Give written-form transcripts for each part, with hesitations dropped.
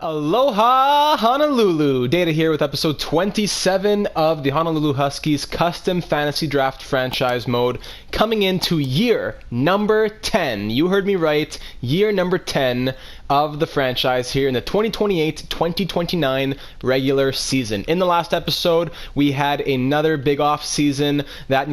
Aloha, Honolulu! Data here with episode 27 of the Honolulu Huskies Custom Fantasy Draft Franchise Mode, coming into year number 10. You heard me right, year number 10 of the franchise here in the 2028-2029 regular season. In the last episode, we had another big off season that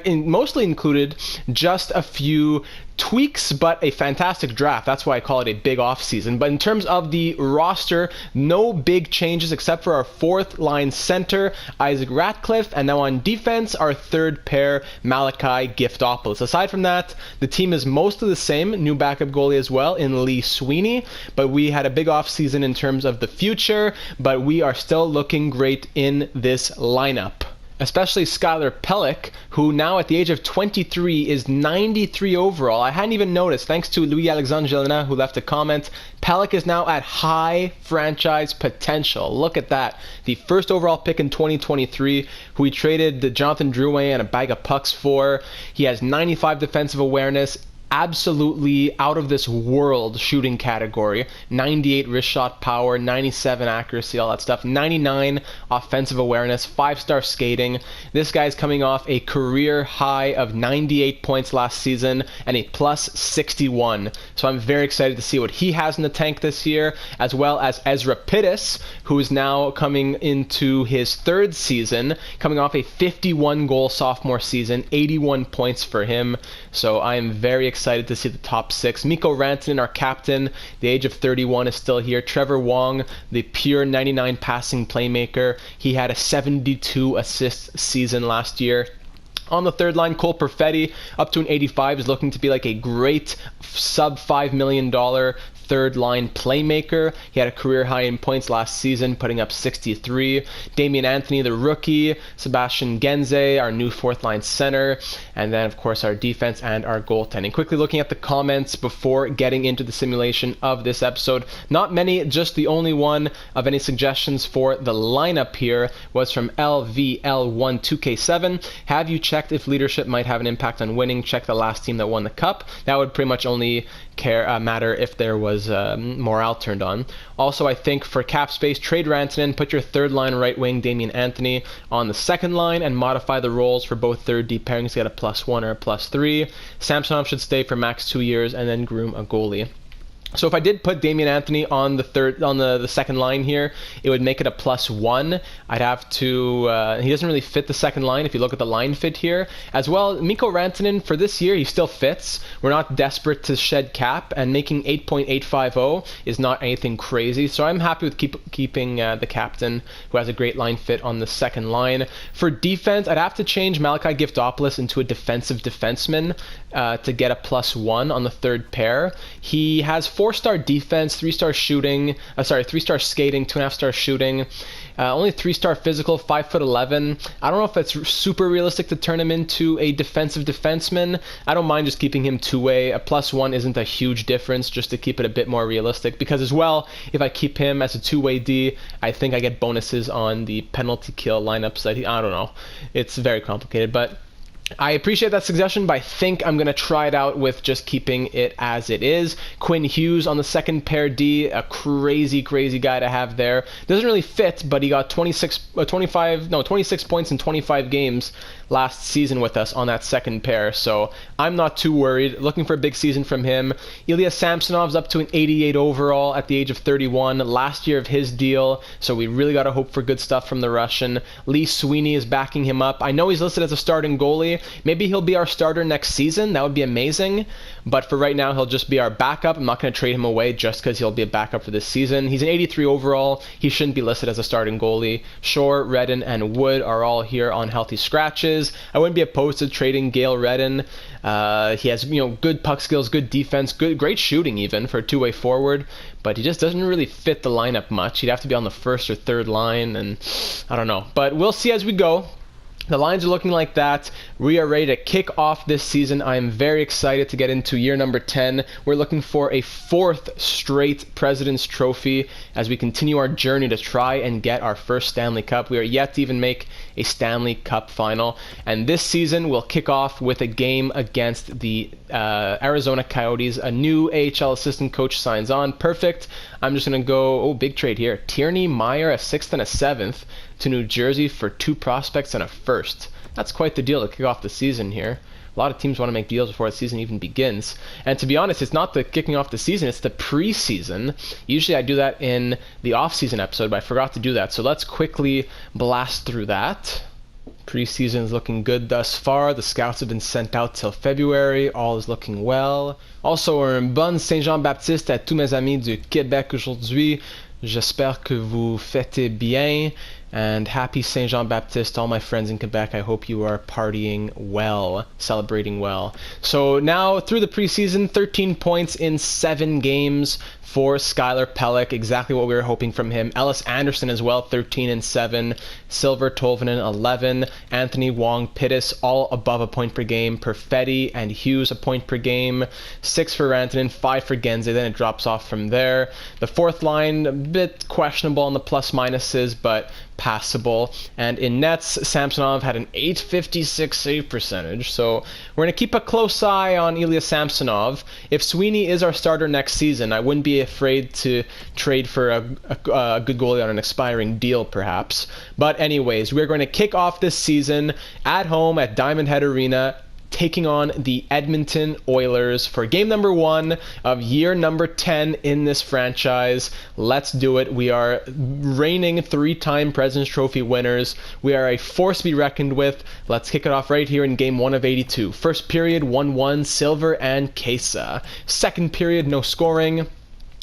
mostly included just a few tweaks, but a fantastic draft. That's why I call it a big off season. But in terms of the roster, no big changes except for our fourth line center, Isaac Ratcliffe, and now on defense, our third pair, Malachi Giftopoulos. Aside from that, the team is mostly the same. New backup goalie as well in Lee Sweeney, but we had a big off season in terms of the future, but we are still looking great in this lineup. Especially Skylar Pelech, who now at the age of 23 is 93 overall. I hadn't even noticed, thanks to Louis-Alexandre Gélina, who left a comment. Pelech is now at high franchise potential. Look at that. The first overall pick in 2023, who we traded Jonathan Drouin and a bag of pucks for. He has 95 defensive awareness, absolutely out of this world shooting category, 98 wrist shot power, 97 accuracy, all that stuff, 99 offensive awareness, 5-star skating. This guy's coming off a career high of 98 points last season and a plus 61. So I'm very excited to see what he has in the tank this year, as well as Ezra Pittis, who is now coming into his third season, coming off a 51 goal sophomore season, 81 points for him. So I am very excited to see the top six. Mikko Rantanen, our captain, the age of 31, is still here. Trevor Wong, the pure 99 passing playmaker. He had a 72 assist season last year. On the third line, Cole Perfetti, up to an 85, is looking to be like a great sub $5 million third line playmaker. He had a career high in points last season, putting up 63. Damian Anthony, the rookie. Sebastian Genze, our new fourth line center. And then, of course, our defense and our goaltending. Quickly looking at the comments before getting into the simulation of this episode. Not many, just the only one of any suggestions for the lineup here was from LVL12K7. Have you checked if leadership might have an impact on winning? Check the last team that won the cup. That would pretty much only matter if there was morale turned on. Also, I think for cap space, trade Rantanen, put your third line right wing Damian Anthony on the second line, and modify the roles for both third D pairings to get a +1 or a +3. Samsonov should stay for max 2 years, and then groom a goalie. So if I did put Damian Anthony on the second line here, it would make it a +1. I'd have to, he doesn't really fit the second line if you look at the line fit here. As well, Mikko Rantanen, for this year, he still fits. We're not desperate to shed cap, and making 8.850 is not anything crazy. So I'm happy with keeping the captain, who has a great line fit on the second line. For defense, I'd have to change Malachi Giftopoulos into a defensive defenseman to get a +1 on the third pair. He has 4-star defense, 3-star shooting, 3-star skating, 2.5-star shooting, only 3-star physical, 5'11". I don't know if it's super realistic to turn him into a defensive defenseman. I don't mind just keeping him two-way. A +1 isn't a huge difference, just to keep it a bit more realistic, because as well, if I keep him as a two-way D, I think I get bonuses on the penalty kill lineups that I don't know. It's very complicated, but I appreciate that suggestion, but I think I'm going to try it out with just keeping it as it is. Quinn Hughes on the second pair D, a crazy guy to have there. Doesn't really fit, but he got 26 points in 25 games last season with us on that second pair, so I'm not too worried. Looking for a big season from him. Ilya Samsonov's up to an 88 overall at the age of 31, last year of his deal, so we really got to hope for good stuff from the Russian. Lee Sweeney is backing him up. I know he's listed as a starting goalie. Maybe he'll be our starter next season. That would be amazing. But for right now, he'll just be our backup. I'm not going to trade him away just because he'll be a backup for this season. He's an 83 overall. He shouldn't be listed as a starting goalie. Shore, Redden, and Wood are all here on healthy scratches. I wouldn't be opposed to trading Gale Redden. He has, good puck skills, good defense, great shooting even for a two-way forward. But he just doesn't really fit the lineup much. He'd have to be on the first or third line, and I don't know. But we'll see as we go. The lines are looking like that. We are ready to kick off this season. I am very excited to get into year number 10. We're looking for a 4th straight President's Trophy as we continue our journey to try and get our first Stanley Cup. We are yet to even make a Stanley Cup final. And this season will kick off with a game against the Arizona Coyotes. A new AHL assistant coach signs on. Perfect. I'm just going to go, big trade here. Tierney, Meyer, a 6th and a 7th. To New Jersey for 2 prospects and a 1st. That's quite the deal to kick off the season here. A lot of teams want to make deals before the season even begins. And to be honest, it's not the kicking off the season, it's the preseason. Usually I do that in the off-season episode, but I forgot to do that. So let's quickly blast through that. Preseason is looking good thus far. The scouts have been sent out till February. All is looking well. Also, un bon Saint-Jean-Baptiste à tous mes amis du Québec aujourd'hui. J'espère que vous fêtez bien. And happy Saint Jean Baptiste, all my friends in Quebec. I hope you are partying well, celebrating well. So now through the preseason, 13 points in 7 games for Skylar Pelech, exactly what we were hoping from him. Ellis Anderson as well, 13 and 7. Silver, Tolvanen, 11. Anthony Wong, Pittis, all above a point per game. Perfetti and Hughes, a point per game. 6 for Rantanen, 5 for Genze. Then it drops off from there. The 4th line, a bit questionable on the plus minuses, but passable. And in nets, Samsonov had an .856 save percentage. So we're going to keep a close eye on Ilya Samsonov. If Sweeney is our starter next season, I wouldn't be afraid to trade for a good goalie on an expiring deal, perhaps. But anyways, we're going to kick off this season at home at Diamond Head Arena, taking on the Edmonton Oilers for game number 1 of year number 10 in this franchise. Let's do it. We are reigning 3-time President's Trophy winners. We are a force to be reckoned with. Let's kick it off right here in game 1 of 82. First period, 1-1, Silver and Kesa. Second period, no scoring.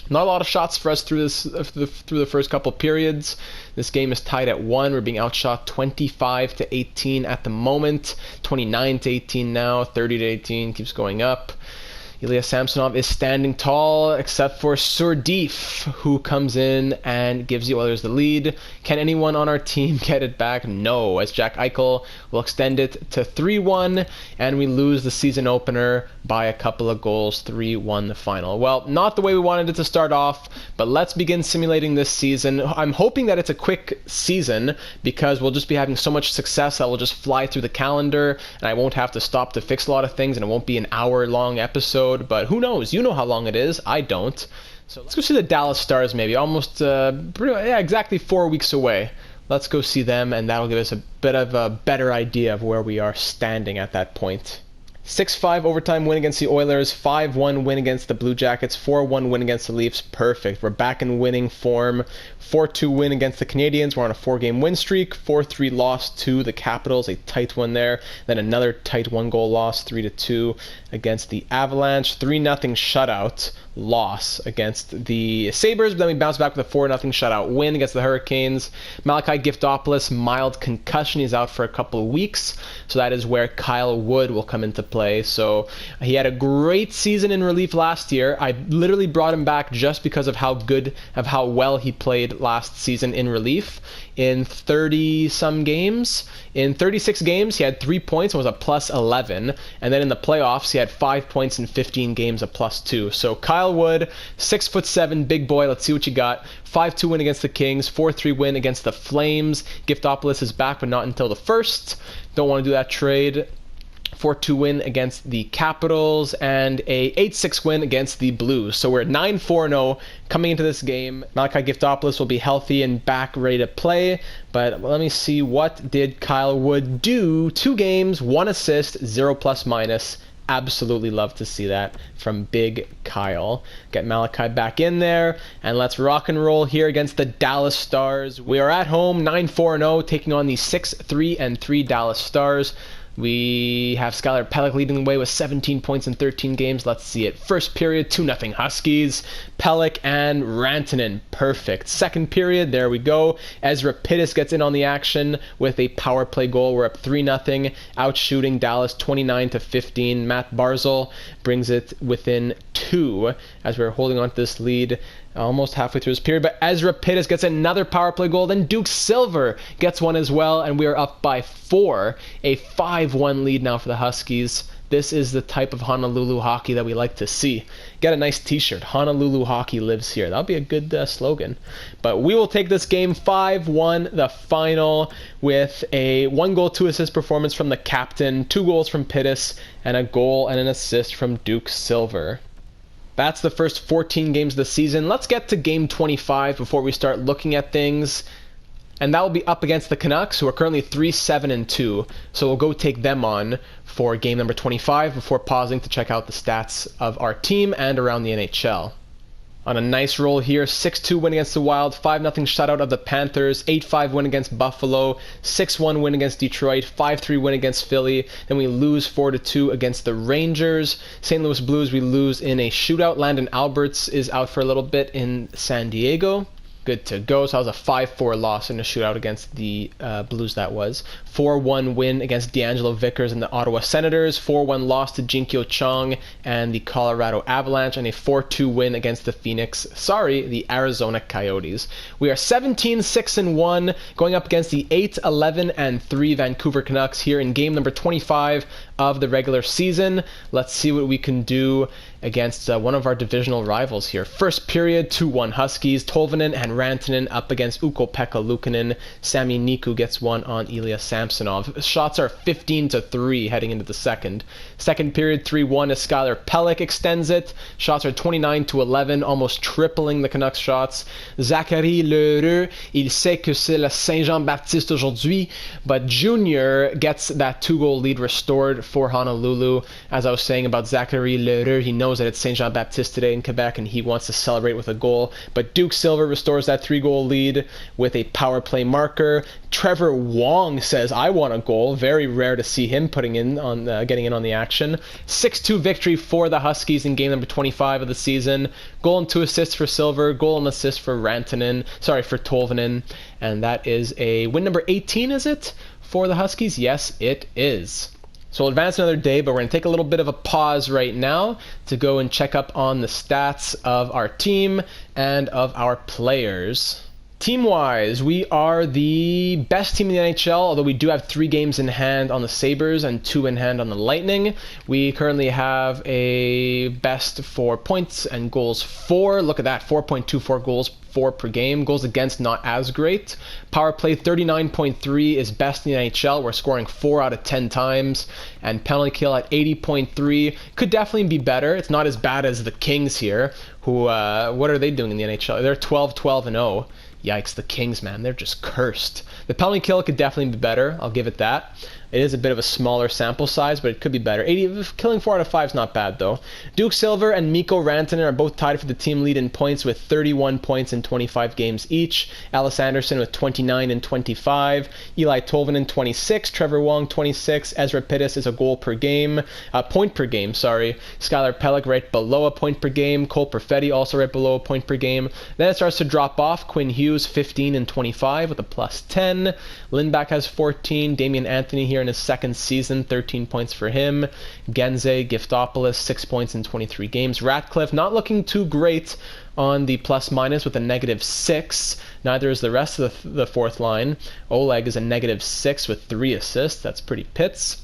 Not a lot of shots for us through the first couple periods. This game is tied at 1. We're being outshot 25-18 at the moment. 29-18 now. 30-18 keeps going up. Ilya Samsonov is standing tall, except for Surdif, who comes in and gives the Oilers the lead. Can anyone on our team get it back? No, as Jack Eichel will extend it to 3-1, and we lose the season opener by a couple of goals, 3-1 the final. Well, not the way we wanted it to start off, but let's begin simulating this season. I'm hoping that it's a quick season, because we'll just be having so much success that we'll just fly through the calendar, and I won't have to stop to fix a lot of things, and it won't be an hour-long episode. But who knows? You know how long it is. I don't. So let's go see the Dallas Stars maybe. Almost exactly 4 weeks away. Let's go see them, and that'll give us a bit of a better idea of where we are standing at that point. 6-5 overtime win against the Oilers, 5-1 win against the Blue Jackets, 4-1 win against the Leafs. Perfect. We're back in winning form. 4-2 win against the Canadiens. We're on a 4-game win streak. 4-3 loss to the Capitals, a tight one there. Then another tight 1-goal loss, 3-2 against the Avalanche. 3-0 shutout loss against the Sabres. But then we bounced back with a 4-0 shutout win against the Hurricanes. Malachi Giftopoulos, mild concussion. He's out for a couple of weeks. So that is where Kyle Wood will come into play. So he had a great season in relief last year. I literally brought him back just because of how well he played last season in relief. In 30-some games, in 36 games, he had 3 points and was a plus 11. And then in the playoffs, he had 5 points in 15 games, a plus 2. So Kyle Wood, 6'7", big boy. Let's see what you got. 5-2 win against the Kings, 4-3 win against the Flames. Giftopoulos is back, but not until the 1st. Don't want to do that trade. 4-2 win against the Capitals, and a 8-6 win against the Blues. So we're at 9-4-0 coming into this game. Malachi Giftopoulos will be healthy and back ready to play, but let me see, what did Kyle Wood do? 2 games, 1 assist, 0 plus minus. Absolutely love to see that from Big Kyle. Get Malachi back in there, and let's rock and roll here against the Dallas Stars. We are at home, 9-4-0, taking on the 6-3-3 Dallas Stars. We have Skylar Pelech leading the way with 17 points in 13 games. Let's see it. First period, 2-0 Huskies. Pelech and Rantanen. Perfect. Second period, there we go. Ezra Pittis gets in on the action with a power play goal. We're up 3-0, outshooting Dallas 29-15. Matt Barzal brings it within 2 as we're holding on to this lead. almost halfway through his period, but Ezra Pittis gets another power play goal. Then Duke Silver gets one as well, and we are up by 4. A 5-1 lead now for the Huskies. This is the type of Honolulu hockey that we like to see. Get a nice t-shirt. Honolulu hockey lives here. That'll be a good slogan. But we will take this game 5-1, the final, with a 1-goal, 2-assist performance from the captain, 2 goals from Pittis, and a goal and an assist from Duke Silver. That's the first 14 games of the season. Let's get to game 25 before we start looking at things. And that will be up against the Canucks, who are currently 3-7-2. So we'll go take them on for game number 25 before pausing to check out the stats of our team and around the NHL. On a nice roll here, 6-2 win against the Wild, 5-0 shutout of the Panthers, 8-5 win against Buffalo, 6-1 win against Detroit, 5-3 win against Philly, then we lose 4-2 against the Rangers. St. Louis Blues, we lose in a shootout. Landon Alberts is out for a little bit in San Diego. Good to go. So that was a 5-4 loss in a shootout against the Blues. That was 4-1 win against D'Angelo Vickers and the Ottawa Senators, 4-1 loss to Jinkyo Chong and the Colorado Avalanche, and a 4-2 win against the Arizona Coyotes. We are 17-6-1 going up against the 8-11-3 Vancouver Canucks here in game number 25 of the regular season. Let's see what we can do against one of our divisional rivals here. First period, 2-1 Huskies. Tolvanen and Rantanen up against Ukko-Pekka Luukkonen. Sami Niku gets one on Ilya Samsonov. Shots are 15-3 heading into the second. Second period, 3-1 as Skylar Pelech extends it. Shots are 29-11, almost tripling the Canucks shots. Zachary Lheureux, il sait que c'est le Saint-Jean-Baptiste aujourd'hui, but Junior gets that 2-goal lead restored for Honolulu. As I was saying about Zachary Lheureux, he knows that it's Saint Jean Baptiste today in Quebec and he wants to celebrate with a goal. But Duke Silver restores that 3-goal lead with a power play marker. Trevor Wong says, I want a goal. Very rare to see him getting in on the action. 6-2 victory for the Huskies in game number 25 of the season. Goal and 2 assists for Silver. Goal and assist for Tolvanen. And that is a win number 18, is it? For the Huskies? Yes, it is. So we'll advance another day, but we're going to take a little bit of a pause right now to go and check up on the stats of our team and of our players. Team-wise, we are the best team in the NHL, although we do have 3 games in hand on the Sabres and 2 in hand on the Lightning. We currently have a best for points and goals for. Look at that, 4.24 goals for per game. Goals against, not as great. Power play 39.3 is best in the NHL. We're scoring 4 out of 10 times. And penalty kill at 80.3 could definitely be better. It's not as bad as the Kings here, who, what are they doing in the NHL? They're 12-12-0. Yikes, the Kings, man, they're just cursed. The penalty kill could definitely be better. I'll give it that. It is a bit of a smaller sample size, but it could be better. Killing 4 out of 5 is not bad, though. Duke Silver and Mikko Rantanen are both tied for the team lead in points with 31 points in 25 games each. Alice Anderson with 29 and 25. Eli Tolvanen 26. Trevor Wong 26. Ezra Pittis is a point per game. Skylar Pelech right below a point per game. Cole Perfetti also right below a point per game. Then it starts to drop off. Quinn Hughes 15 and 25 with a plus 10. Lindback has 14. Damian Anthony here in his second season, 13 points for him. Genze Giftopoulos, 6 points in 23 games. Ratcliffe not looking too great on the plus-minus with a -6. Neither is the rest of the fourth line. Oleg is a -6 with 3 assists. That's pretty pits.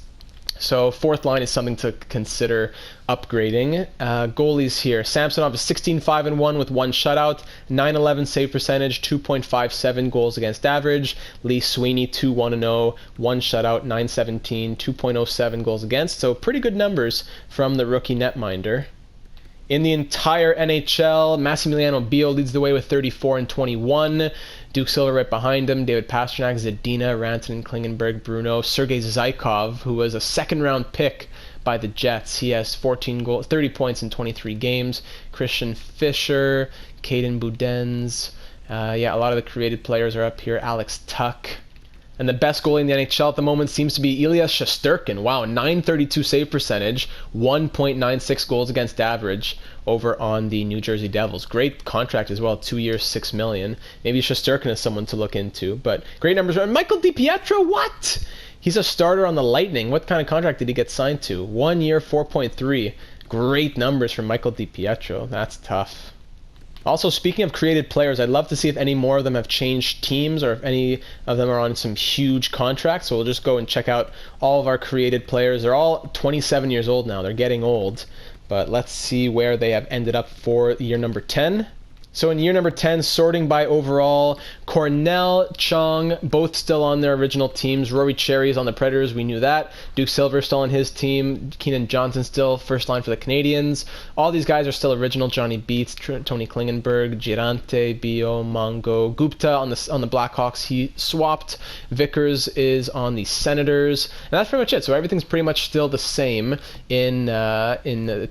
So fourth line is something to consider upgrading. Goalies here. Samsonov is 16-5-1 with 1 shutout, 911 save percentage, 2.57 goals against average. Lee Sweeney 2-1-0, 1 shutout, 917, 2.07 goals against. So pretty good numbers from the rookie netminder. In the entire NHL, Massimiliano Bio leads the way with 34 and 21. Duke Silver right behind him. David Pastrnak, Zadina, Rantanen, Klingenberg, Bruno. Sergei Zykov, who was a second-round pick by the Jets. He has 30 points in 23 games. Christian Fischer, Caden Boudens. A lot of the created players are up here. Alex Tuck. And the best goalie in the NHL at the moment seems to be Ilya Shesterkin. Wow, 932 save percentage, 1.96 goals against average over on the New Jersey Devils. Great contract as well, 2 years, $6 million. Maybe Shesterkin is someone to look into, but great numbers. Michael DiPietro, what? He's a starter on the Lightning. What kind of contract did he get signed to? 1 year, 4.3. Great numbers from Michael DiPietro. That's tough. Also, speaking of created players, I'd love to see if any more of them have changed teams or if any of them are on some huge contracts. So we'll just go and check out all of our created players. They're all 27 years old now. They're getting old. But let's see where they have ended up for year number 10. So in year number 10, sorting by overall, Cornell, Chong, both still on their original teams. Rory Cherry is on the Predators, we knew that. Duke Silver still on his team. Keenan Johnson still first line for the Canadians. All these guys are still original. Johnny Beats, Tony Klingenberg, Girante, Bio, Mongo, Gupta on the Blackhawks. He swapped. Vickers is on the Senators. And that's pretty much it. So everything's pretty much still the same in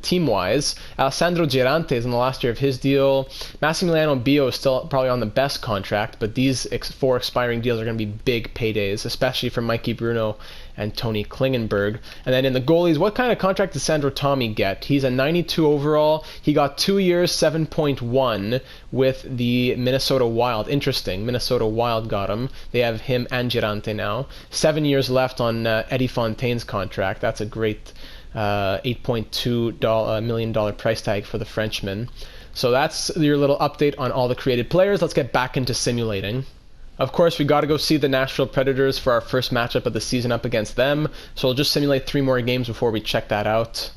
team-wise. Alessandro Girante is in the last year of his deal. Massimiliano Bio is still probably on the best contract, but these 4 expiring deals are going to be big paydays, especially for Mikey Bruno and Tony Klingenberg. And then in the goalies, what kind of contract does Sandro Tommy get? He's a 92 overall. He got 2 years, 7.1 with the Minnesota Wild. Interesting. Minnesota Wild got him. They have him and Girante now. 7 years left on Eddie Fontaine's contract. That's a great $8.2 million price tag for the Frenchman. So that's your little update on all the created players. Let's get back into simulating. Of course, we got to go see the Nashville Predators for our first matchup of the season up against them. So we'll just simulate 3 more games before we check that out.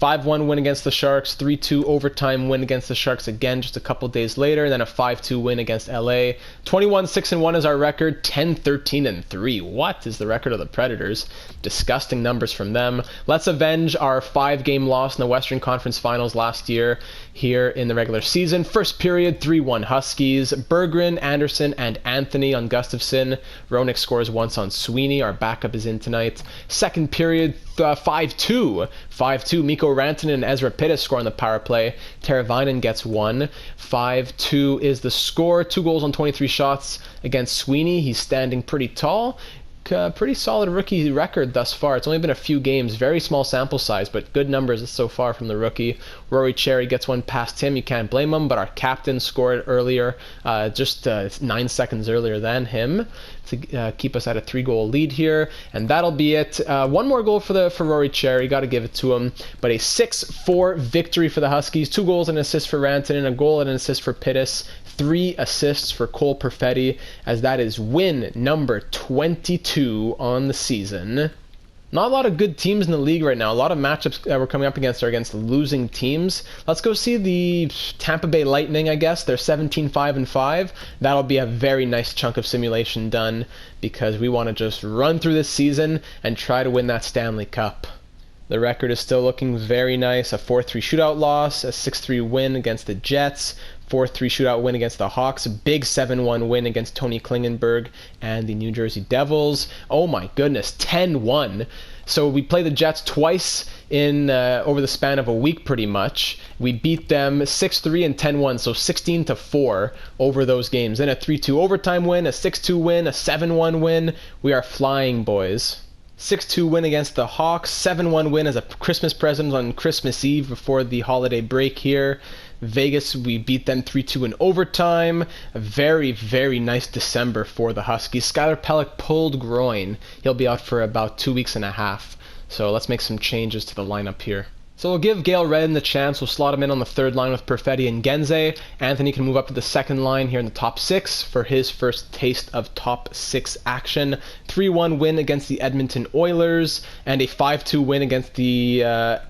5-1 win against the Sharks, 3-2 overtime win against the Sharks again just a couple days later, and then a 5-2 win against LA. 21-6-1 is our record, 10-13-3. What is the record of the Predators? Disgusting numbers from them. Let's avenge our 5-game loss in the Western Conference Finals last year here in the regular season. First period, 3-1 Huskies. Berggren, Anderson, and Anthony on Gustafsson. Roenick scores once on Sweeney. Our backup is in tonight. Second period, 5-2. 5-2. Mikko Rantanen and Ezra Pittis score on the power play. Teravainen gets 1. 5-2 is the score. 2 goals on 23 shots against Sweeney. He's standing pretty tall. Pretty solid rookie record thus far. It's only been a few games, very small sample size, but good numbers so far from the rookie. Rory Cherry gets one past him. You can't blame him, but our captain scored earlier, just 9 seconds earlier than him to keep us at a 3-goal lead here, and that'll be it. One more goal for Rory Cherry, got to give it to him, but a 6-4 victory for the Huskies. 2 goals and an assist for Rantanen, a goal and an assist for Pittis. 3 assists for Cole Perfetti, as that is win number 22 on the season. Not a lot of good teams in the league right now. A lot of matchups that we're coming up against are against losing teams. Let's go see the Tampa Bay Lightning, I guess. They're 17-5-5. That'll be a very nice chunk of simulation done because we want to just run through this season and try to win that Stanley Cup. The record is still looking very nice. A 4-3 shootout loss, a 6-3 win against the Jets, 4-3 shootout win against the Hawks, a big 7-1 win against Tony Klingenberg and the New Jersey Devils. Oh my goodness, 10-1. So we play the Jets twice in over the span of a week pretty much. We beat them 6-3 and 10-1, so 16-4 over those games. Then a 3-2 overtime win, a 6-2 win, a 7-1 win. We are flying, boys. 6-2 win against the Hawks, 7-1 win as a Christmas present on Christmas Eve before the holiday break here. Vegas, we beat them 3-2 in overtime. A very, very nice December for the Huskies. Skylar Pelech pulled groin. He'll be out for about 2 weeks and a half. So let's make some changes to the lineup here. So we'll give Gail Redden the chance. We'll slot him in on the 3rd line with Perfetti and Genze. Anthony can move up to the 2nd line here in the top 6 for his first taste of top 6 action. 3-1 win against the Edmonton Oilers and a 5-2 win against the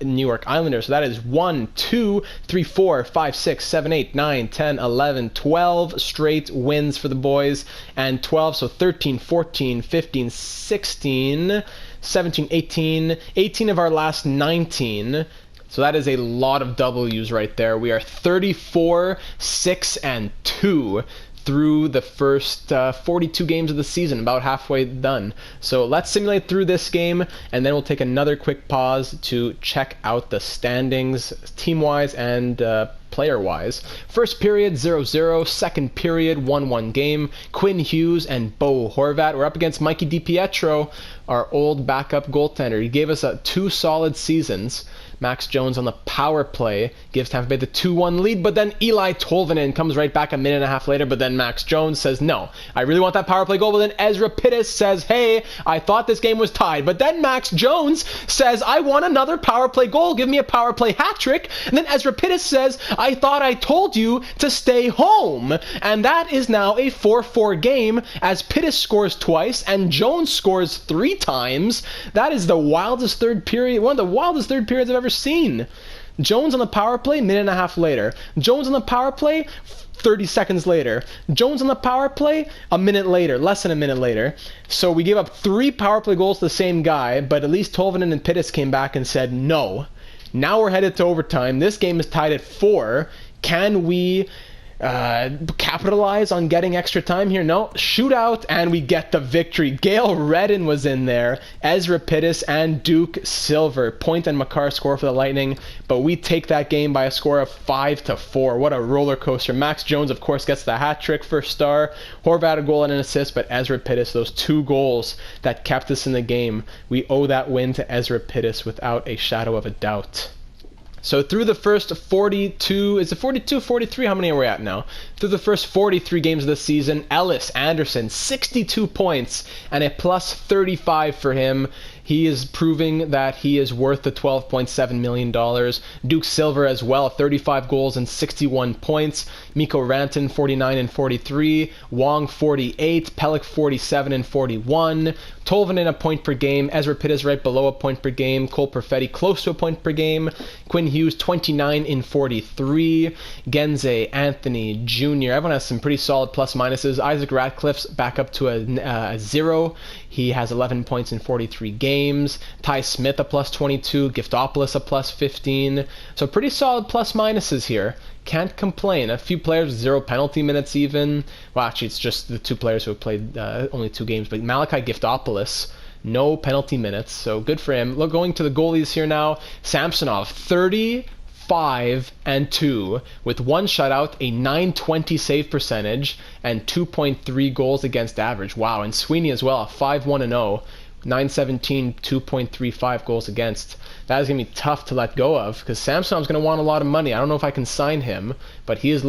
New York Islanders. So that is 1, 2, 3, 4, 5, 6, 7, 8, 9, 10, 11, 12 straight wins for the boys. And 12, so 13, 14, 15, 16, 17, 18 of our last 19. So that is a lot of W's right there. We are 34, 6, and 2 through the first 42 games of the season, about halfway done. So let's simulate through this game, and then we'll take another quick pause to check out the standings, team-wise and player-wise. First period, 0-0. Second period, 1-1 game. Quinn Hughes and Bo Horvat. We're up against Mikey DiPietro, our old backup goaltender. He gave us 2 solid seasons. Max Jones on the power play gives Tampa Bay the 2-1 lead, but then Eli Tolvanen comes right back a minute and a half later, but then Max Jones says, no, I really want that power play goal, but then Ezra Pittis says, hey, I thought this game was tied, but then Max Jones says, I want another power play goal, give me a power play hat trick, and then Ezra Pittis says, I thought I told you to stay home, and that is now a 4-4 game as Pittis scores twice and Jones scores 3 times. That is the wildest third period, one of the wildest third periods I've ever seen. Jones on the power play, minute and a half later. Jones on the power play, 30 seconds later. Jones on the power play, a minute later, less than a minute later. So we gave up 3 power play goals to the same guy, but at least Tolvanen and Pittis came back and said no. Now we're headed to overtime. This game is tied at 4. Can we capitalize on getting extra time here? No. Shootout, and we get the victory. Gail Redden was in there, Ezra Pittis, and Duke Silver. Point and Makar score for the Lightning, but we take that game by a score of 5-4. What a roller coaster. Max Jones, of course, gets the hat trick, first star. Horvat a goal and an assist, but Ezra Pittis, those 2 goals that kept us in the game. We owe that win to Ezra Pittis without a shadow of a doubt. So through the first 42, is it 42, 43? How many are we at now? Through the first 43 games of the season, Ellis Anderson, 62 points and a plus 35 for him. He is proving that he is worth the $12.7 million. Duke Silver as well, 35 goals and 61 points. Mikko Rantanen, 49 and 43. Wong, 48. Pelech, 47 and 41. Tolvanen, a point per game. Ezra Pittis right below a point per game. Cole Perfetti, close to a point per game. Quinn Hughes, 29 in 43. Genze, Anthony, Jr. Everyone has some pretty solid plus minuses. Isaac Ratcliffe's back up to a 0. He has 11 points in 43 games. Ty Smith a plus 22. Giftopoulos a plus 15. So pretty solid plus minuses here. Can't complain. A few players with 0 penalty minutes even. Well, actually, it's just the 2 players who have played only 2 games. But Malachi Giftopoulos, no penalty minutes. So good for him. Look, going to the goalies here now. Samsonov, 35 and 2 with 1 shutout, a .920 save percentage, and 2.3 goals against average. Wow, and Sweeney as well, 5-1-0, .917, 2.35 goals against. That is going to be tough to let go of because Samsonov's going to want a lot of money. I don't know if I can sign him, but he is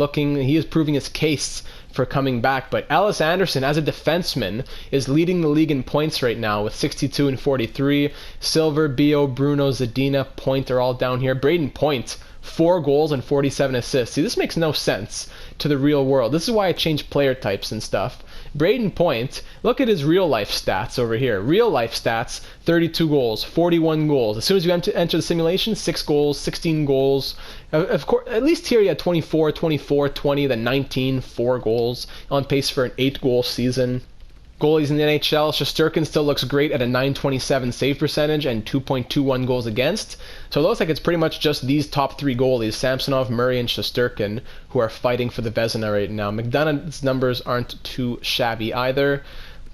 proving his case for coming back. But Ellis Anderson, as a defenseman, is leading the league in points right now with 62 and 43. Silver, Bio, Bruno, Zadina, Point are all down here. Braden Point, 4 goals and 47 assists. See, this makes no sense to the real world. This is why I changed player types and stuff. Braden Point, look at his real life stats over here. Real life stats, 32 goals, 41 goals. As soon as you enter the simulation, 6 goals, 16 goals. Of course, at least here you had 24, 20, then 19, 4 goals. On pace for an 8-goal season. Goalies in the NHL, Shesterkin still looks great at a .927 save percentage and 2.21 goals against. So it looks like it's pretty much just these top 3 goalies, Samsonov, Murray, and Shesterkin, who are fighting for the Vezina right now. McDonough's numbers aren't too shabby either,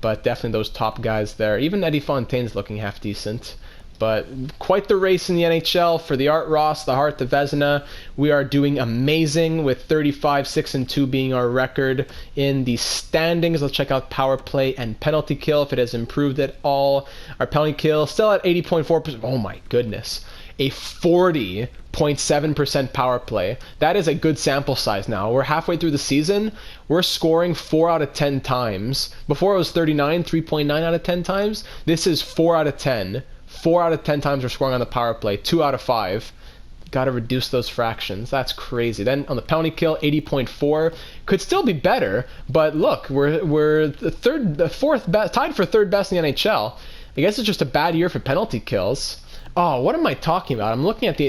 but definitely those top guys there. Even Eddie Fontaine's looking half decent. But quite the race in the NHL for the Art Ross, the Hart, the Vezina. We are doing amazing with 35, 6, and 2 being our record in the standings. Let's check out power play and penalty kill if it has improved at all. Our penalty kill still at 80.4%. Oh my goodness. A 40.7% power play. That is a good sample size now. We're halfway through the season. We're scoring 4 out of 10 times. Before it was 39, 3.9 out of 10 times. This is 4 out of 10. 4 out of 10 times we're scoring on the power play. 2 out of 5. Got to reduce those fractions. That's crazy. Then on the penalty kill, 80.4. Could still be better, but look, we're the fourth best, tied for 3rd best in the NHL. I guess it's just a bad year for penalty kills. Oh, what am I talking about? I'm looking at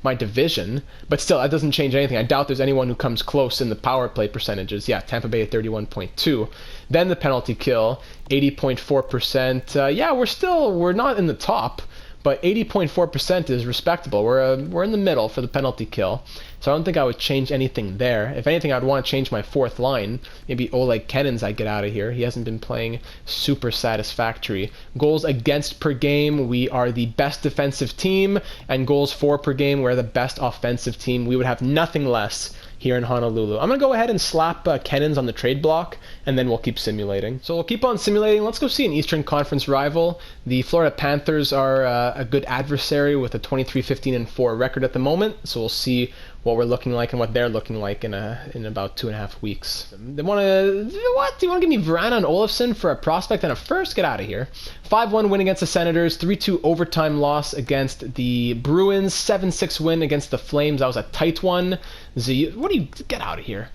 my division, but still, that doesn't change anything. I doubt there's anyone who comes close in the power play percentages. Yeah, Tampa Bay at 31.2. Then the penalty kill, 80.4%. Yeah, we're not in the top, but 80.4% is respectable. We're in the middle for the penalty kill. So I don't think I would change anything there. If anything, I'd want to change my 4th line. Maybe Oleg Kennens I get out of here. He hasn't been playing super satisfactory. Goals against per game, we are the best defensive team, and goals for per game, we're the best offensive team. We would have nothing less here in Honolulu. I'm going to go ahead and slap Kennins on the trade block, and then we'll keep simulating. So we'll keep on simulating. Let's go see an Eastern Conference rival. The Florida Panthers are a good adversary with a 23-15-4 record at the moment, so we'll see what we're looking like and what they're looking like in about 2.5 weeks. They want to... What? Do you want to give me Vrana and Olofsson for a prospect and a first? Get out of here. 5-1 win against the Senators, 3-2 overtime loss against the Bruins, 7-6 win against the Flames. That was a tight one. What do you... Get out of here.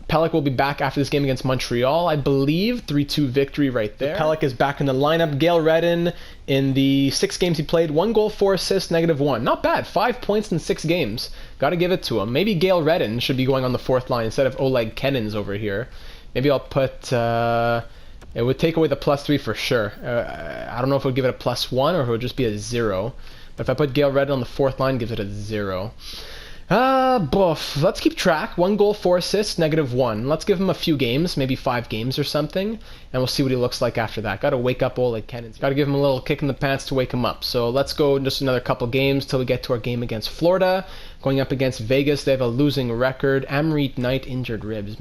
Pelech will be back after this game against Montreal, I believe. 3-2 victory right there. Pelech is back in the lineup. Gail Redden, in the 6 games he played, 1 goal, 4 assists, -1. Not bad. 5 points in 6 games. Got to give it to him. Maybe Gail Redden should be going on the 4th line instead of Oleg Kennins over here. Maybe I'll put... it would take away the +3 for sure. I don't know if it would give it a +1 or if it would just be a 0. But if I put Gail Redden on the 4th line, it gives it a 0. Boof. Let's keep track. 1 goal, 4 assists, -1. Let's give him a few games, maybe 5 games or something, and we'll see what he looks like after that. Got to wake up Oleg Kennins. Got to give him a little kick in the pants to wake him up. So let's go just another couple games till we get to our game against Florida. Going up against Vegas, they have a losing record. Amrit Knight, injured ribs.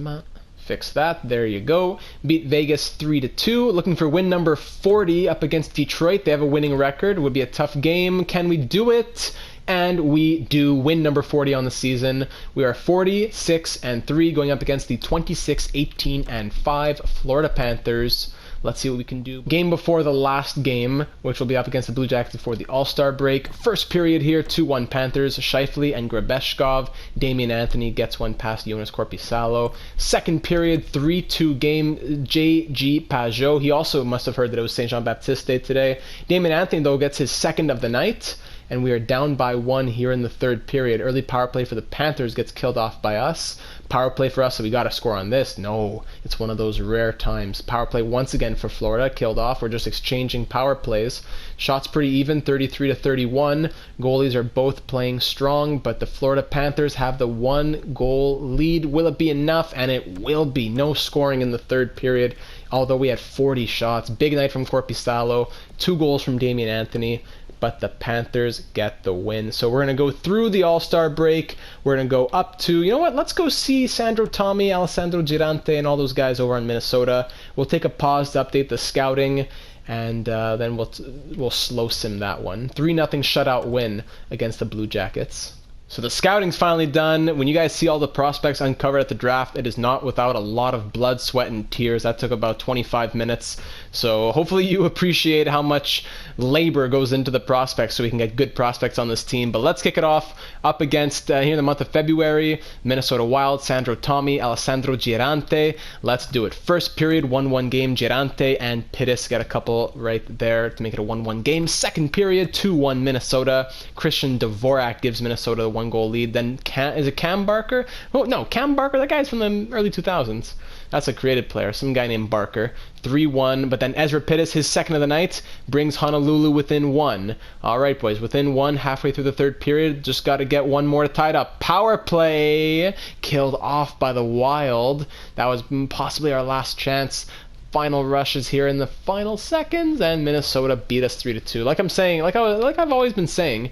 Fix that. There you go. Beat Vegas 3-2. Looking for win number 40 up against Detroit. They have a winning record. It would be a tough game. Can we do it? And we do. Win number 40 on the season. We are 46-3 going up against the 26-18-5 Florida Panthers. Let's see what we can do. Game before the last game, which will be up against the Blue Jackets before the All-Star break. First period here, 2-1 Panthers. Scheifele and Grebeshkov. Damian Anthony gets one past Jonas Korpisalo. Second period, 3-2 game, J.G. Pajot. He also must have heard that it was St. Jean-Baptiste Day today. Damian Anthony, though, gets his second of the night. And we are down by 1 here in the 3rd period. Early power play for the Panthers gets killed off by us. Power play for us, so we got to score on this. No, it's one of those rare times. Power play once again for Florida, killed off. We're just exchanging power plays. Shots pretty even, 33-31. Goalies are both playing strong, but the Florida Panthers have the 1-goal lead. Will it be enough? And it will be. No scoring in the 3rd period, although we had 40 shots. Big night from Korpisalo, 2 goals from Damian Anthony. But the Panthers get the win. So we're going to go through the All-Star break. We're going to go up to, you know what, let's go see Sandro Tommy, Alessandro Girante, and all those guys over in Minnesota. We'll take a pause to update the scouting, and then we'll slow sim that one. 3-0 shutout win against the Blue Jackets. So the scouting's finally done. When you guys see all the prospects uncovered at the draft, it is not without a lot of blood, sweat, and tears. That took about 25 minutes. So hopefully you appreciate how much labor goes into the prospects so we can get good prospects on this team. But let's kick it off up against, here in the month of February, Minnesota Wild, Sandro Tommy, Alessandro Girante. Let's do it. First period, 1-1 game. Girante and Pittis get a couple right there to make it a 1-1 game. Second period, 2-1 Minnesota. Christian Dvorak gives Minnesota the 1-goal lead. Then, is it Cam Barker? Oh, no, Cam Barker, that guy's from the early 2000s. That's a created player, some guy named Barker. 3-1, but then Ezra Pittis, his second of the night, brings Honolulu within 1. All right, boys, within 1, halfway through the 3rd period. Just got to get one more to tie it up. Power play, killed off by the Wild. That was possibly our last chance. Final rushes here in the final seconds, and Minnesota beat us 3-2. Like I'm saying, like I've always been saying,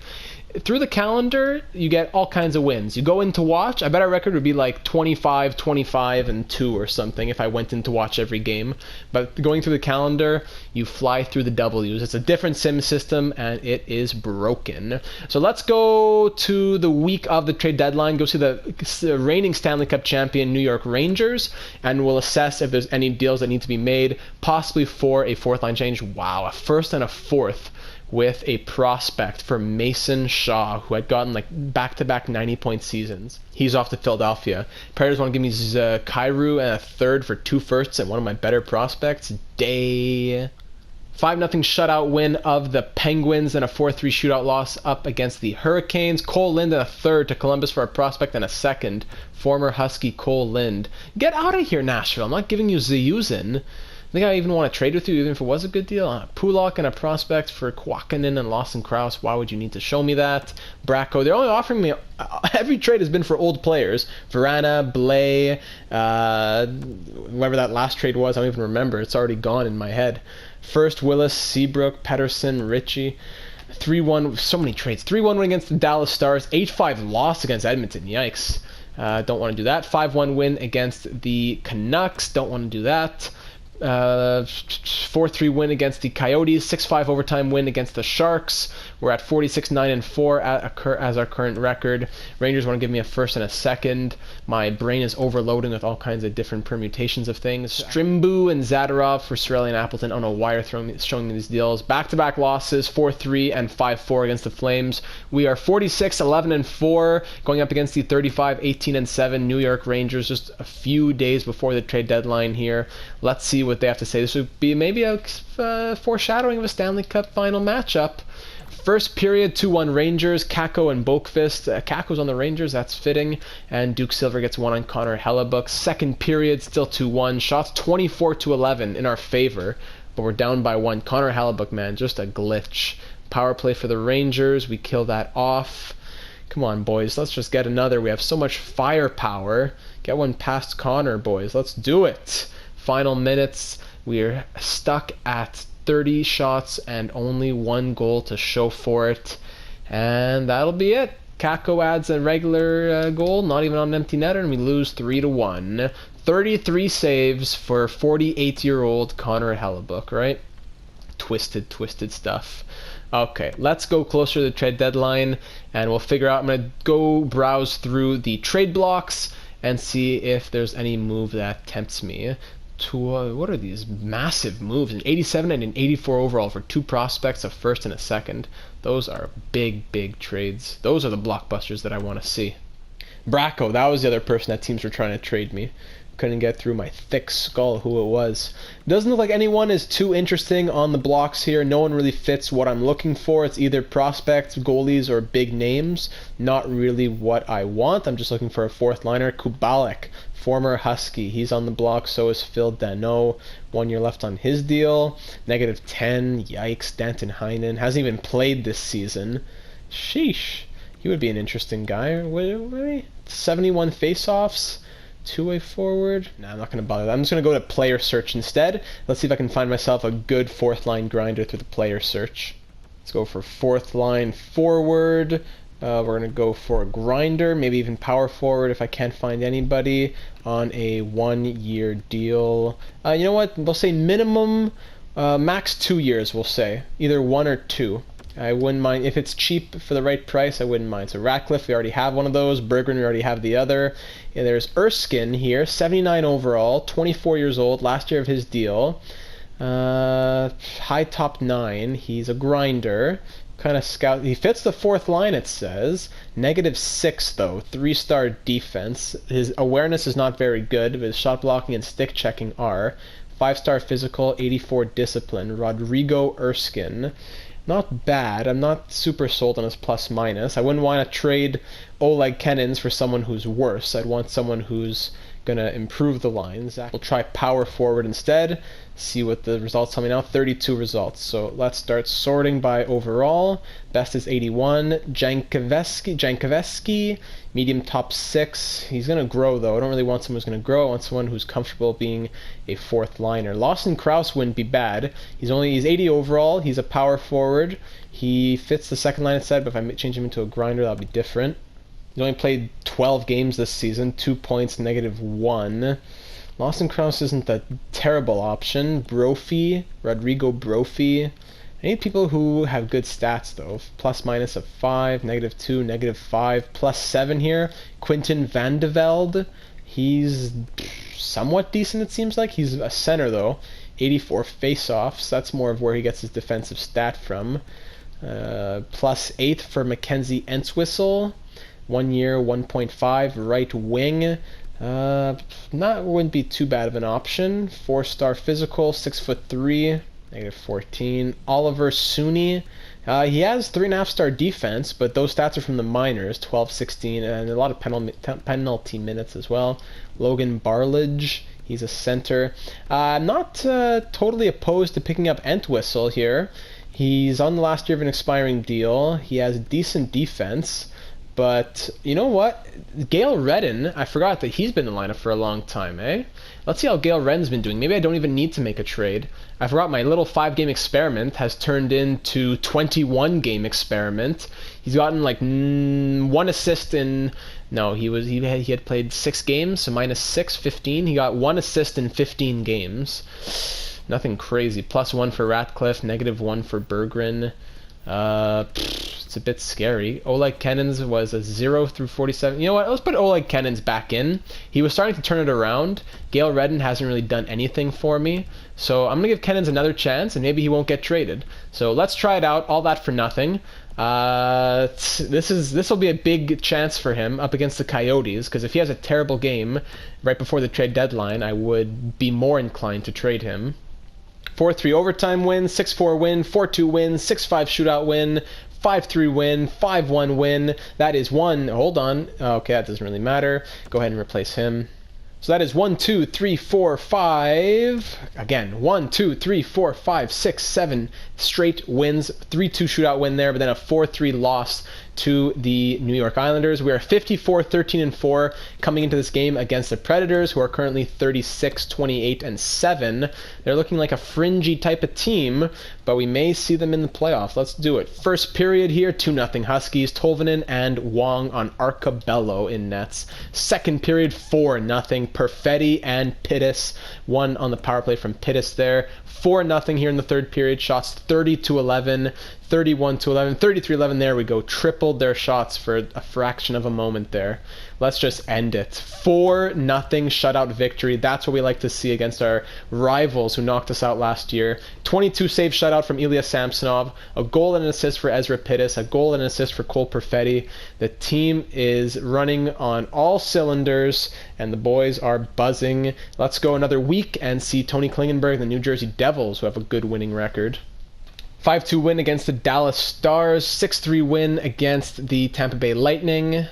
through the calendar, you get all kinds of wins. You go in to watch, I bet our record would be like 25, 25, and 2 or something if I went in to watch every game. But going through the calendar, you fly through the W's. It's a different sim system, and it is broken. So let's go to the week of the trade deadline, go see the reigning Stanley Cup champion New York Rangers, and we'll assess if there's any deals that need to be made, possibly for a 4th line change. Wow, a 1st and a 4th. With a prospect for Mason Shaw, who had gotten like back-to-back 90-point seasons. He's off to Philadelphia. Predators want to give me Kairu and a 3rd for 2 firsts and one of my better prospects. Day. 5-0 shutout win of the Penguins and a 4-3 shootout loss up against the Hurricanes. Cole Lind and a 3rd to Columbus for a prospect and a 2nd. Former Husky Cole Lind. Get out of here, Nashville. I'm not giving you Zayuzin. I think I even want to trade with you, even if it was a good deal. Pulak and a prospect for Kwakanen and Lawson Krause. Why would you need to show me that? Bracco, they're only offering me... Every trade has been for old players. Verana, Blay, whoever that last trade was, I don't even remember. It's already gone in my head. First, Willis, Seabrook, Pettersson, Ritchie. 3-1, so many trades. 3-1 win against the Dallas Stars. 8-5 loss against Edmonton. Yikes. Don't want to do that. 5-1 win against the Canucks. Don't want to do that. 4-3 win against the Coyotes. 6-5 overtime win against the Sharks. We're at 46-9-4 as our current record. Rangers want to give me a first and a second. My brain is overloading with all kinds of different permutations of things. Strimbu and Zadorov for Cirelli and Appleton. I don't know why you're showing me these deals. Back-to-back losses, 4-3 and 5-4 against the Flames. We are 46-11-4 going up against the 35-18-7 New York Rangers just a few days before the trade deadline here. Let's see what they have to say. This would be maybe a foreshadowing of a Stanley Cup final matchup. First period, 2-1 Rangers, Kakko and Boqvist. Kakko's on the Rangers, that's fitting. And Duke Silver gets one on Connor Hellebuyck. Second period, still 2-1. Shots 24-11 in our favor, but we're down by 1. Connor Hellebuyck, man, just a glitch. Power play for the Rangers, we kill that off. Come on, boys, let's just get another. We have so much firepower. Get one past Connor, boys. Let's do it. Final minutes, we're stuck at 30 shots and only 1 goal to show for it, and that'll be it. Kakko adds a regular goal, not even on an empty netter, and we lose 3-1. 33 saves for 48-year-old Connor Hellebuyck, right? Twisted stuff. Okay, let's go closer to the trade deadline, and we'll figure out. I'm going to go browse through the trade blocks and see if there's any move that tempts me. What are these massive moves? An 87 and an 84 overall for 2 prospects, a first and a second. Those are big trades. Those are the blockbusters that I want to see. Bracco, that was the other person that teams were trying to trade me. Couldn't get through my thick skull who it was. Doesn't look like anyone is too interesting on the blocks here. No one really fits what I'm looking for. It's either prospects, goalies, or big names. Not really what I want. I'm just looking for a 4th liner. Kubalik, former Husky. He's on the block. So is Phil Danault. 1 year left on his deal. -10. Yikes. Danton Heinen. Hasn't even played this season. Sheesh. He would be an interesting guy. 71 face-offs. 2-way forward. Nah, I'm not going to bother that. I'm just going to go to player search instead. Let's see if I can find myself a good 4th line grinder through the player search. Let's go for 4th line forward. We're going to go for a grinder, maybe even power forward if I can't find anybody on a 1-year deal. You know what? We'll say minimum, max 2 years, we'll say. Either 1 or 2. I wouldn't mind. If it's cheap for the right price, I wouldn't mind. So Ratcliffe, we already have one of those. Berggren, we already have the other. And there's Erskine here, 79 overall, 24 years old, last year of his deal. High top 9. He's a grinder. Kind of scout. He fits the 4th line, it says. -6, though. 3-star defense. His awareness is not very good, but his shot blocking and stick checking are. 5-star physical, 84 discipline. Rodrigo Erskine. Not bad. I'm not super sold on his plus-minus. I wouldn't want to trade Oleg Kenins for someone who's worse. I'd want someone who's going to improve the lines. We'll try power forward instead. See what the results tell me now. 32 results. So let's start sorting by overall. Best is 81. Jankoveski, medium top 6. He's going to grow, though. I don't really want someone who's going to grow. I want someone who's comfortable being a 4th liner. Lawson Krause wouldn't be bad. He's 80 overall. He's a power forward. He fits the 2nd line instead, but if I change him into a grinder, that'll be different. He's only played 12 games this season. 2 points, -1. Lawson Krause isn't a terrible option. Brophy, Rodrigo Brophy. I need people who have good stats, though. Plus-minus of 5, -2, -5, +7 here. Quinton Vandevelde. He's somewhat decent, it seems like. He's a center, though. 84 face-offs. That's more of where he gets his defensive stat from. +8 for Mackenzie Entwistle. 1 year, 1.5, right wing. Wouldn't be too bad of an option. 4-star physical, 6'3", -14. Oliver Suni. He has 3.5-star defense, but those stats are from the minors, 12, 16, and a lot of penalty minutes as well. Logan Barlage. He's a center. I'm not totally opposed to picking up Entwistle here. He's on the last year of an expiring deal. He has decent defense. But you know what? Gail Redden, I forgot that he's been in the lineup for a long time, eh? Let's see how Gail Redden's been doing. Maybe I don't even need to make a trade. I forgot my little 5-game experiment has turned into 21-game experiment. He's gotten like 1 assist in... No, he had played 6 games, so minus 6, 15. He got 1 assist in 15 games. Nothing crazy. +1 for Ratcliffe, -1 for Berggren. It's a bit scary. Oleg Kennens was a 0 through 47. You know what? Let's put Oleg Kennens back in. He was starting to turn it around. Gail Redden hasn't really done anything for me. So I'm going to give Kennens another chance, and maybe he won't get traded. So let's try it out. All that for nothing. This will be a big chance for him up against the Coyotes, because if he has a terrible game right before the trade deadline, I would be more inclined to trade him. 4-3 overtime win, 6-4 win, 4-2 win, 6-5 shootout win, 5-3 win, 5-1 win. That is one. Hold on. Okay, that doesn't really matter. Go ahead and replace him. So that is 1, 2, 3, 4, 5. Again, 1, 2, 3, 4, 5, 6, 7 straight wins. 3-2 shootout win there, but then a 4-3 loss to the New York Islanders. We are 54-13-4 coming into this game against the Predators, who are currently 36-28-7. They're looking like a fringy type of team, but we may see them in the playoffs. Let's do it. First period here, 2-0 Huskies. Tolvanen and Wong on Arcabello in nets. Second period, 4-0 Perfetti and Pittis. 1 on the power play from Pittis there. 4-0 here in the third period. Shots 30-11. 31-11, 33-11, there we go. Tripled their shots for a fraction of a moment there. Let's just end it. 4-0 shutout victory. That's what we like to see against our rivals who knocked us out last year. 22 save shutout from Ilya Samsonov. A goal and an assist for Ezra Pittis. A goal and an assist for Cole Perfetti. The team is running on all cylinders, and the boys are buzzing. Let's go another week and see Tony Klingenberg and the New Jersey Devils, who have a good winning record. 5-2 win against the Dallas Stars, 6-3 win against the Tampa Bay Lightning, and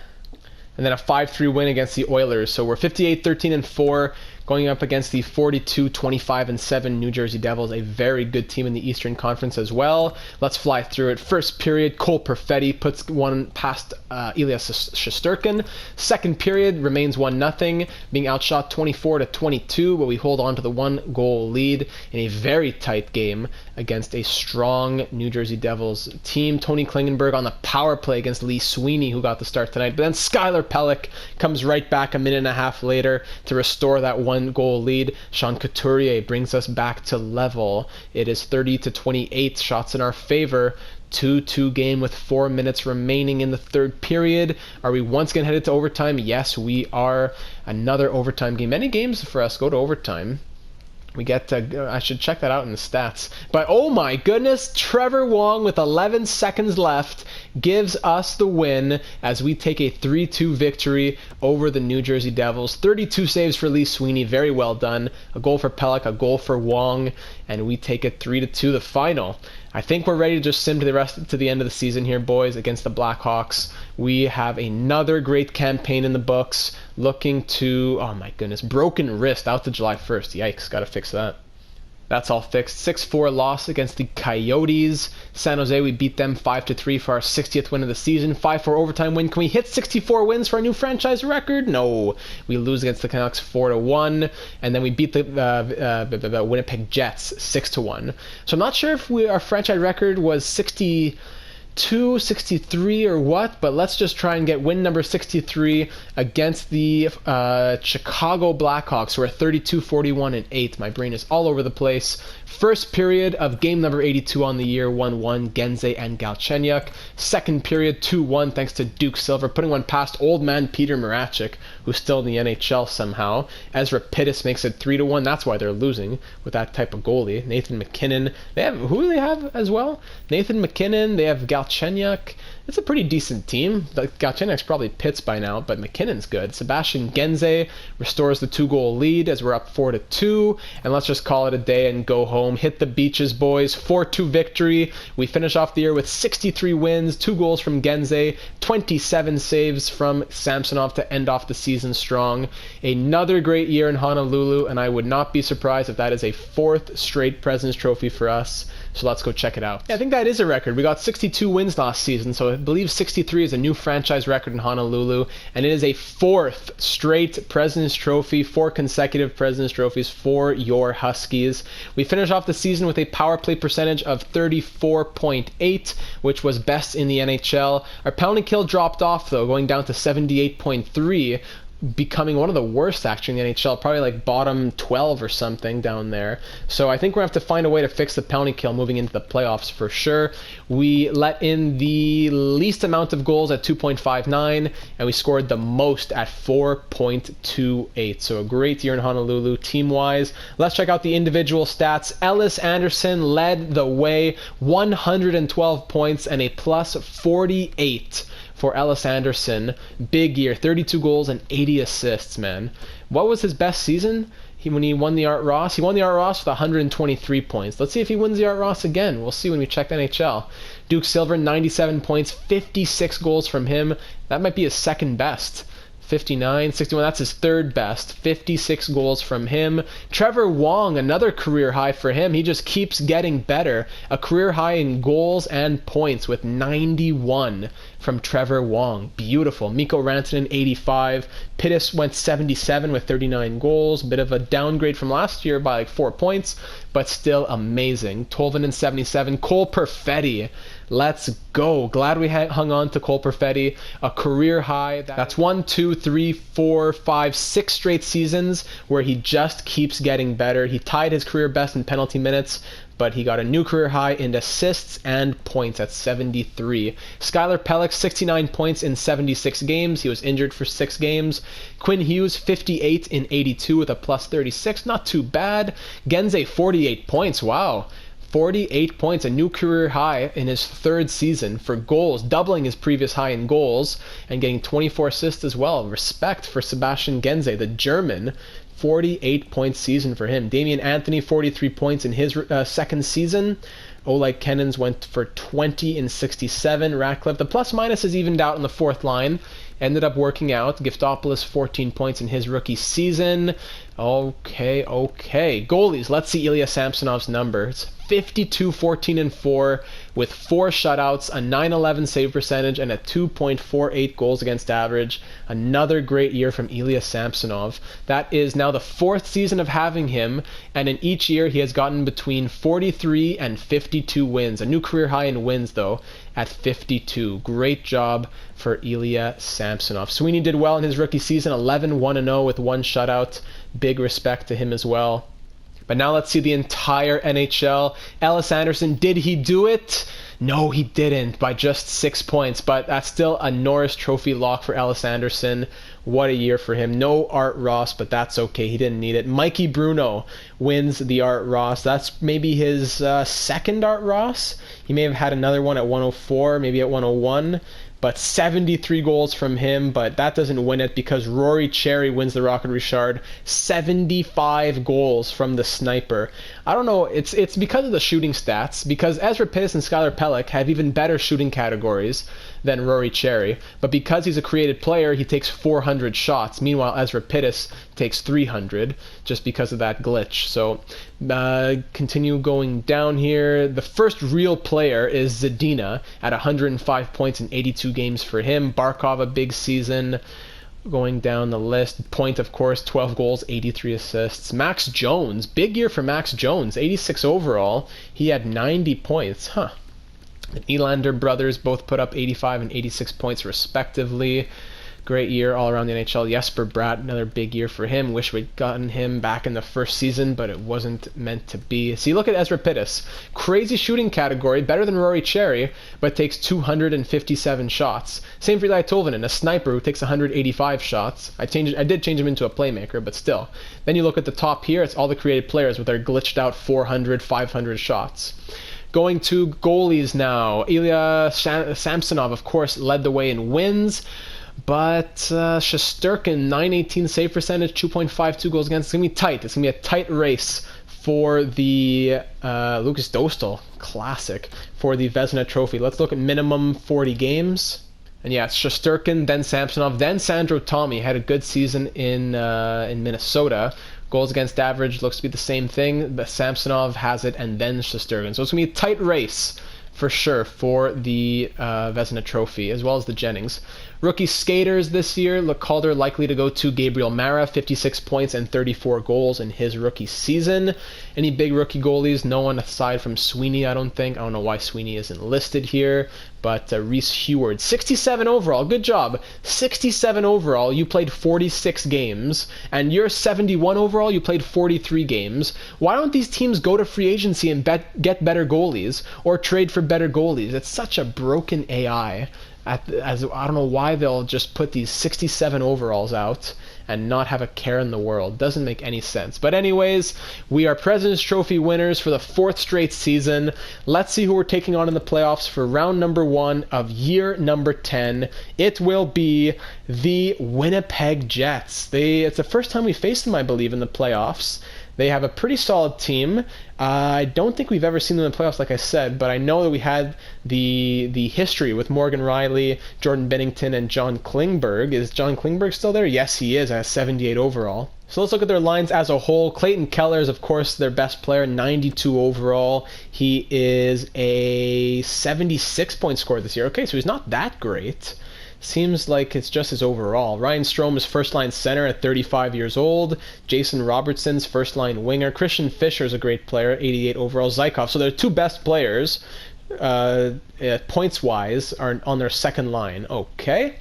then a 5-3 win against the Oilers. So we're 58-13-4 going up against the 42-25-7 New Jersey Devils, a very good team in the Eastern Conference as well. Let's fly through it. First period, Cole Perfetti puts one past Ilya Shesterkin. Second period remains 1-0, being outshot 24-22, but we hold on to the 1-goal lead in a very tight game against a strong New Jersey Devils team. Tony Klingenberg on the power play against Lee Sweeney, who got the start tonight. But then Skylar Pelech comes right back a minute and a half later to restore that 1-goal lead. Sean Couturier brings us back to level. It is 30-28, shots in our favor. 2-2 game with 4 minutes remaining in the third period. Are we once again headed to overtime? Yes, we are. Another overtime game. Many games for us go to overtime. We get I should check that out in the stats. But oh my goodness, Trevor Wong with 11 seconds left gives us the win as we take a 3-2 victory over the New Jersey Devils. 32 saves for Lee Sweeney, very well done. A goal for Pelech, a goal for Wong, and we take it 3-2 the final. I think we're ready to just sim to the end of the season here, boys, against the Blackhawks. We have another great campaign in the books, looking to, oh my goodness, broken wrist out to July 1st. Yikes, gotta fix that. That's all fixed. 6-4 loss against the Coyotes. San Jose, we beat them 5-3 for our 60th win of the season. 5-4 overtime win. Can we hit 64 wins for our new franchise record? No. We lose against the Canucks 4-1, and then we beat the Winnipeg Jets 6-1. So I'm not sure if our franchise record was 62, 63 or what, but let's just try and get win number 63 against the Chicago Blackhawks, who are 32-41-8. My brain is all over the place. First period of game number 82 on the year, 1-1, Genze and Galchenyuk. Second period, 2-1, thanks to Duke Silver, putting one past old man Peter Marachik, who's still in the NHL somehow. Ezra Pittis makes it 3-1. That's why they're losing with that type of goalie. Nathan McKinnon. Who do they have as well? Nathan McKinnon. They have Galchenyuk. It's a pretty decent team. Galchenyuk's probably Pitts by now, but McKinnon's good. Sebastian Genze restores the 2-goal lead as we're up 4-2, and let's just call it a day and go home. Hit the beaches, boys. 4-2 victory. We finish off the year with 63 wins, 2 goals from Genze, 27 saves from Samsonov to end off the season strong. Another great year in Honolulu, and I would not be surprised if that is a 4th straight President's Trophy for us. So let's go check it out. Yeah, I think that is a record. We got 62 wins last season, so I believe 63 is a new franchise record in Honolulu, and it is a 4th straight President's Trophy, 4 consecutive President's Trophies for your Huskies. We finished off the season with a power play percentage of 34.8, which was best in the NHL. Our penalty kill dropped off, though, going down to 78.3, becoming one of the worst actually in the NHL, probably like bottom 12 or something down there. So I think we're going to have to find a way to fix the penalty kill moving into the playoffs for sure. We let in the least amount of goals at 2.59, and we scored the most at 4.28. So a great year in Honolulu team-wise. Let's check out the individual stats. Ellis Anderson led the way, 112 points and a plus 48 for Ellis Anderson. Big year, 32 goals and 80 assists, man. What was his best season? When he won the Art Ross? He won the Art Ross with 123 points. Let's see if he wins the Art Ross again. We'll see when we check the NHL. Duke Silver, 97 points, 56 goals from him. That might be his second best. 59, 61, that's his third best. 56 goals from him. Trevor Wong, another career high for him. He just keeps getting better. A career high in goals and points with 91 from Trevor Wong. Beautiful. Mikko Rantanen, 85. Pittis went 77 with 39 goals. Bit of a downgrade from last year by like 4 points, but still amazing. Tolvanen, 77. Cole Perfetti. Let's go. Glad we hung on to Cole Perfetti. A career high. That's 1, 2, 3, 4, 5, 6 straight seasons where he just keeps getting better. He tied his career best in penalty minutes, but he got a new career high in assists and points at 73. Skylar Pelech, 69 points in 76 games. He was injured for 6 games. Quinn Hughes, 58 in 82 with a plus 36. Not too bad. Genze, 48 points. Wow. 48 points, a new career high in his 3rd season for goals, doubling his previous high in goals and getting 24 assists as well. Respect for Sebastian Genze, the German. 48-point season for him. Damian Anthony, 43 points in his 2nd season. Oleg Kennens went for 20 in 67. Ratcliffe, the plus-minus is evened out on the 4th line. Ended up working out. Giftopoulos, 14 points in his rookie season. Okay. Goalies, let's see Ilya Samsonov's numbers. 52, 14, and 4 with 4 shutouts, a .911 save percentage, and a 2.48 goals against average. Another great year from Ilya Samsonov. That is now the 4th season of having him, and in each year he has gotten between 43 and 52 wins. A new career high in wins, though, at 52. Great job for Ilya Samsonov. Sweeney did well in his rookie season, 11, 1-0 with 1 shutout. Big respect to him as well. But now let's see the entire NHL. Ellis Anderson, did he do it? No, he didn't, by just 6 points. But that's still a Norris Trophy lock for Ellis Anderson. What a year for him. No Art Ross, but that's okay. He didn't need it. Mikey Bruno wins the Art Ross. That's maybe his 2nd Art Ross. He may have had another one at 104, maybe at 101. But 73 goals from him, but that doesn't win it because Rory Cherry wins the Rocket Richard. 75 goals from the sniper. I don't know, it's because of the shooting stats, because Ezra Pittis and Skylar Pelech have even better shooting categories than Rory Cherry, but because he's a created player, he takes 400 shots. Meanwhile, Ezra Pittis takes 300 just because of that glitch. So continue going down here. The first real player is Zadina at 105 points in 82 games for him. Barkov, a big season. Going down the list, Point, of course, 12 goals, 83 assists. Max Jones, big year for Max Jones, 86 overall. He had 90 points. The Nylander brothers both put up 85 and 86 points respectively. Great year all around the NHL. Jesper Bratt, another big year for him. Wish we'd gotten him back in the 1st season, but it wasn't meant to be. See, look at Ezra Pittis. Crazy shooting category, better than Rory Cherry, but takes 257 shots. Same for Ilya Tolvanen, a sniper who takes 185 shots. I did change him into a playmaker, but still. Then you look at the top here, it's all the created players with their glitched out 400, 500 shots. Going to goalies now. Ilya Samsonov, of course, led the way in wins. But Shesterkin, 918 save percentage, 2.52 goals against. It's going to be tight. It's going to be a tight race for the Lucas Dostal Classic for the Vezina Trophy. Let's look at minimum 40 games. And yeah, it's Shesterkin, then Samsonov, then Sandro Tommy. Had a good season in Minnesota. Goals against average looks to be the same thing, but Samsonov has it and then Shesterkin. So it's going to be a tight race for sure for the Vezina Trophy, as well as the Jennings. Rookie skaters this year, look, Calder likely to go to Gabriel Mara, 56 points and 34 goals in his rookie season. Any big rookie goalies? No one aside from Sweeney, I don't think. I don't know why Sweeney isn't listed here, but Reese Heward, 67 overall. Good job. 67 overall, you played 46 games, and you're 71 overall, you played 43 games. Why don't these teams go to free agency and get better goalies, or trade for better goalies? It's such a broken AI. I don't know why they'll just put these 67 overalls out and not have a care in the world. Doesn't make any sense. But anyways, we are President's Trophy winners for the 4th straight season. Let's see who we're taking on in the playoffs for round number 1 of year number 10. It will be the Winnipeg Jets. It's the first time we faced them, I believe, in the playoffs. They have a pretty solid team. I don't think we've ever seen them in the playoffs, like I said, but I know that we had the history with Morgan Riley, Jordan Bennington, and John Klingberg. Is John Klingberg still there? Yes, he is, at 78 overall. So let's look at their lines as a whole. Clayton Keller is, of course, their best player, 92 overall. He is a 76-point scorer this year. Okay, so he's not that great. Seems like it's just his overall. Ryan Strome is first-line center at 35 years old. Jason Robertson's first-line winger. Christian Fischer is a great player, 88 overall. Zykov. So their two best players, points-wise, are on their second line. Okay.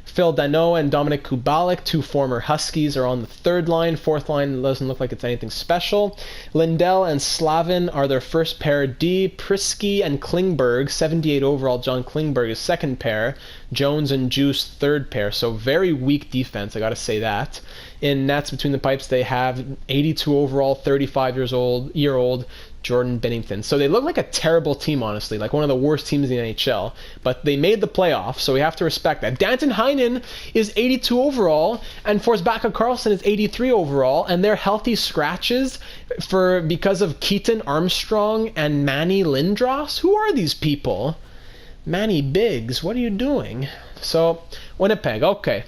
Phil Danault and Dominic Kubalik, two former Huskies, are on the third line. Fourth line doesn't look like it's anything special. Lindell and Slavin are their first pair. D. Prisky and Klingberg, 78 overall. John Klingberg is second pair. Jones and Juice, third pair. So very weak defense, I got to say that. In nets between the pipes, they have 82 overall, 35-year-old Jordan Bennington. So they look like a terrible team, honestly, like one of the worst teams in the NHL. But they made the playoffs, so we have to respect that. Danton Heinen is 82 overall, and Forsbacka Karlsson is 83 overall, and they're healthy scratches because of Keaton Armstrong and Manny Lindros. Who are these people? Manny Biggs, what are you doing? So, Winnipeg, okay.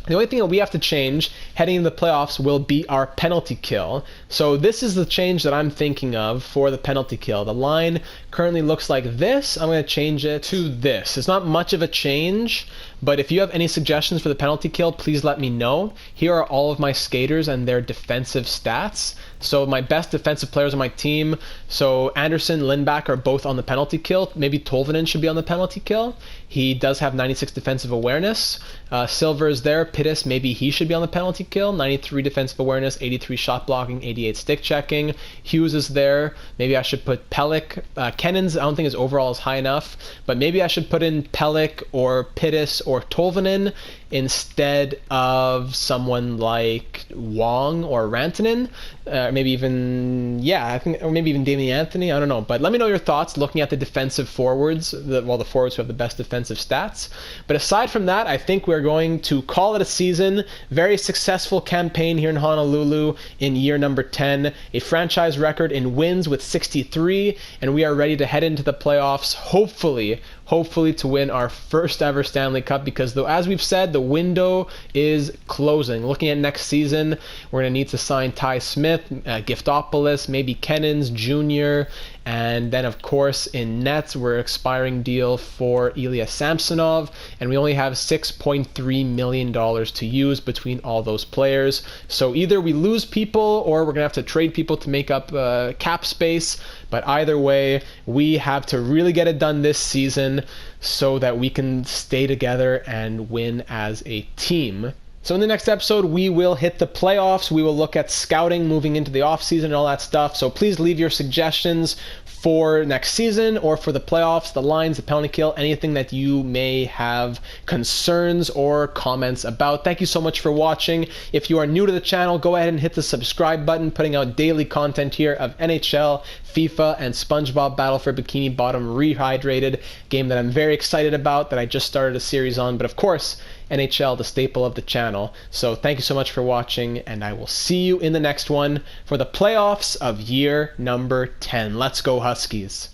The only thing that we have to change heading into the playoffs will be our penalty kill. So this is the change that I'm thinking of for the penalty kill. The line currently looks like this. I'm going to change it to this. It's not much of a change, but if you have any suggestions for the penalty kill, please let me know. Here are all of my skaters and their defensive stats. So my best defensive players on my team, so Anderson, Lindback are both on the penalty kill. Maybe Tolvanen should be on the penalty kill. He does have 96 defensive awareness. Silver is there. Pittis, maybe he should be on the penalty kill. 93 defensive awareness, 83 shot blocking, 88 stick checking. Hughes is there. Maybe I should put Pellick. Kennan's, I don't think his overall is high enough, but maybe I should put in Pellick or Pittis or Tolvanen instead of someone like Wong or Rantanen. Maybe even, I think, or maybe even Damian Anthony. I don't know. But let me know your thoughts looking at the defensive forwards, the forwards who have the best defensive stats. But aside from that, I think we're going to call it a season. Very successful campaign here in Honolulu in year number 10. A franchise record in wins with 63, and we are ready to head into the playoffs, hopefully to win our first ever Stanley Cup, because though, as we've said, the window is closing. Looking at next season, we're going to need to sign Ty Smith, Giftopoulos, maybe Kennans Jr., and then of course in nets we're expiring deal for Ilya Samsonov, and we only have $6.3 million to use between all those players. So either we lose people or we're gonna have to trade people to make up cap space, but either way we have to really get it done this season so that we can stay together and win as a team. So in the next episode, we will hit the playoffs. We will look at scouting moving into the offseason and all that stuff. So please leave your suggestions for next season or for the playoffs, the lines, the penalty kill, anything that you may have concerns or comments about. Thank you so much for watching. If you are new to the channel, go ahead and hit the subscribe button. Putting out daily content here of NHL, FIFA, and SpongeBob Battle for Bikini Bottom Rehydrated, game that I'm very excited about, that I just started a series on. But of course, NHL, the staple of the channel. So thank you so much for watching, and I will see you in the next one for the playoffs of year number 10. Let's go Huskies.